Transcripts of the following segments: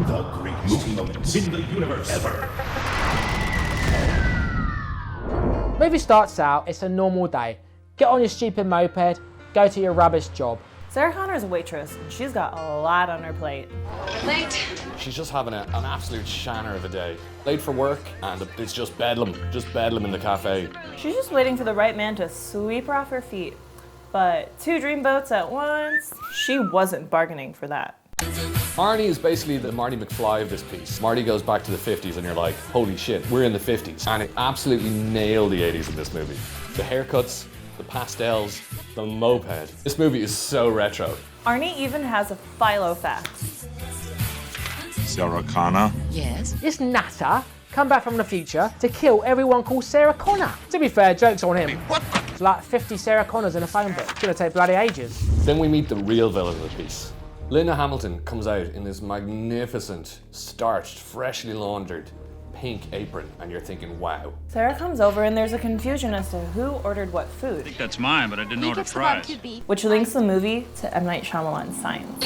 The greatest moments in the universe ever. Movie starts out, it's a normal day. Get on your stupid moped, go to your rubbish job. Sarah Connor's a waitress, and she's got a lot on her plate. Late. She's just having an absolute shanner of a day. Late for work, and it's just bedlam in the cafe. She's just waiting for the right man to sweep her off her feet. But 2 dreamboats at once, she wasn't bargaining for that. Marnie is basically the Marty McFly of this piece. Marty goes back to the 50s and you're like, holy shit, we're in the 50s. And it absolutely nailed the 80s in this movie. The haircuts, the pastels, the moped. This movie is so retro. Arnie even has a philo fact. Sarah Connor? Yes. This natter come back from the future to kill everyone called Sarah Connor. To be fair, joke's on him. What? It's like 50 Sarah Connors in a phone book. It's gonna take bloody ages. Then we meet the real villain of the piece. Linda Hamilton comes out in this magnificent, starched, freshly laundered pink apron, and you're thinking, wow. Sarah comes over and there's a confusion as to who ordered what food. I think that's mine, but I didn't order fries. Which links the movie to M. Night Shyamalan's Signs.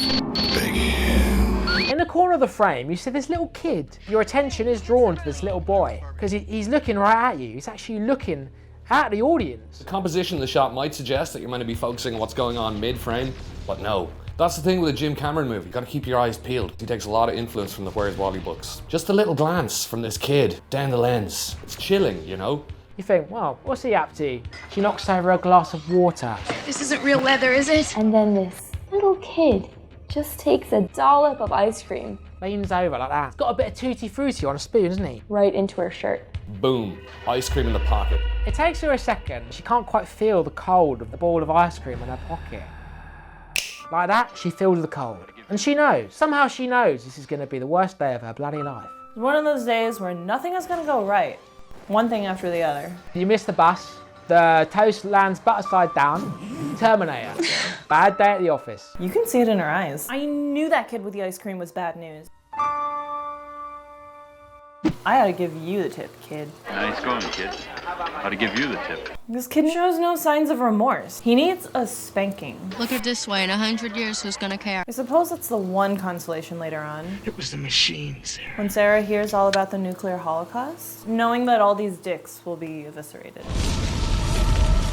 In the corner of the frame, you see this little kid. Your attention is drawn to this little boy because he's looking right at you. He's actually looking at the audience. The composition of the shot might suggest that you're meant to be focusing on what's going on mid-frame, but no. That's the thing with a Jim Cameron movie. You gotta keep your eyes peeled. He takes a lot of influence from the Where's Wally books. Just a little glance from this kid down the lens. It's chilling, you know? You think, well, what's he up to? She knocks over a glass of water. This isn't real leather, is it? And then this little kid just takes a dollop of ice cream Leans over like that. He's got a bit of tutti frutti on a spoon, isn't he? right into her shirt. Boom. Ice cream in the pocket. It takes her a second. She can't quite feel the cold of the ball of ice cream in her pocket. Like that, she feels the cold. And she knows, somehow she knows this is going to be the worst day of her bloody life. It's one of those days where nothing is gonna go right. One thing after the other. You miss the bus, the toast lands butter side down, Terminator. Bad day at the office. You can see it in her eyes. I knew that kid with the ice cream was bad news. I ought to give you the tip, kid. Nice going, kid. How to give you the tip? This kid shows no signs of remorse. He needs a spanking. Look at it this way, in 100 years, who's gonna care? I suppose that's the one consolation later on. It was the machine, Sarah. When Sarah hears all about the nuclear holocaust, knowing that all these dicks will be eviscerated.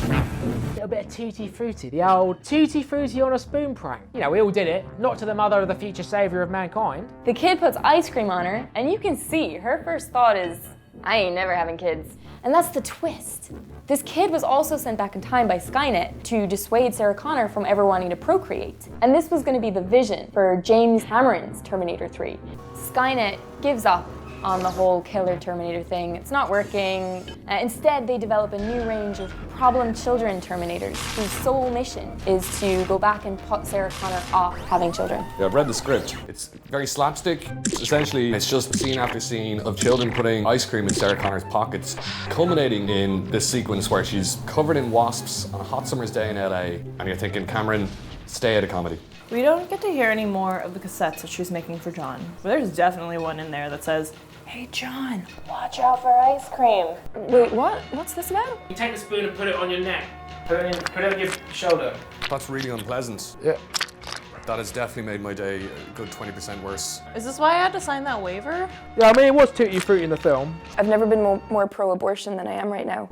A little bit of tutti frutti, the old tutti frutti on a spoon prank. You know, we all did it, not to the mother of the future saviour of mankind. The kid puts ice cream on her, and you can see her first thought is, I ain't never having kids. And that's the twist. This kid was also sent back in time by Skynet to dissuade Sarah Connor from ever wanting to procreate. And this was going to be the vision for James Cameron's Terminator 3. Skynet gives up on the whole killer Terminator thing. It's not working. Instead, they develop a new range of problem children Terminators whose sole mission is to go back and put Sarah Connor off having children. Yeah, I've read the script. It's very slapstick. Essentially, it's just scene after scene of children putting ice cream in Sarah Connor's pockets, culminating in this sequence where she's covered in wasps on a hot summer's day in LA, and you're thinking, Cameron, stay out of comedy. We don't get to hear any more of the cassettes that she's making for John. But there's definitely one in there that says, "Hey John, watch out for ice cream." Wait, what? What's this about? You take the spoon and put it on your neck. Put it on your shoulder. That's really unpleasant. Yeah. That has definitely made my day a good 20% worse. Is this why I had to sign that waiver? Yeah, I mean, it was tutti frutti in the film. I've never been more pro-abortion than I am right now.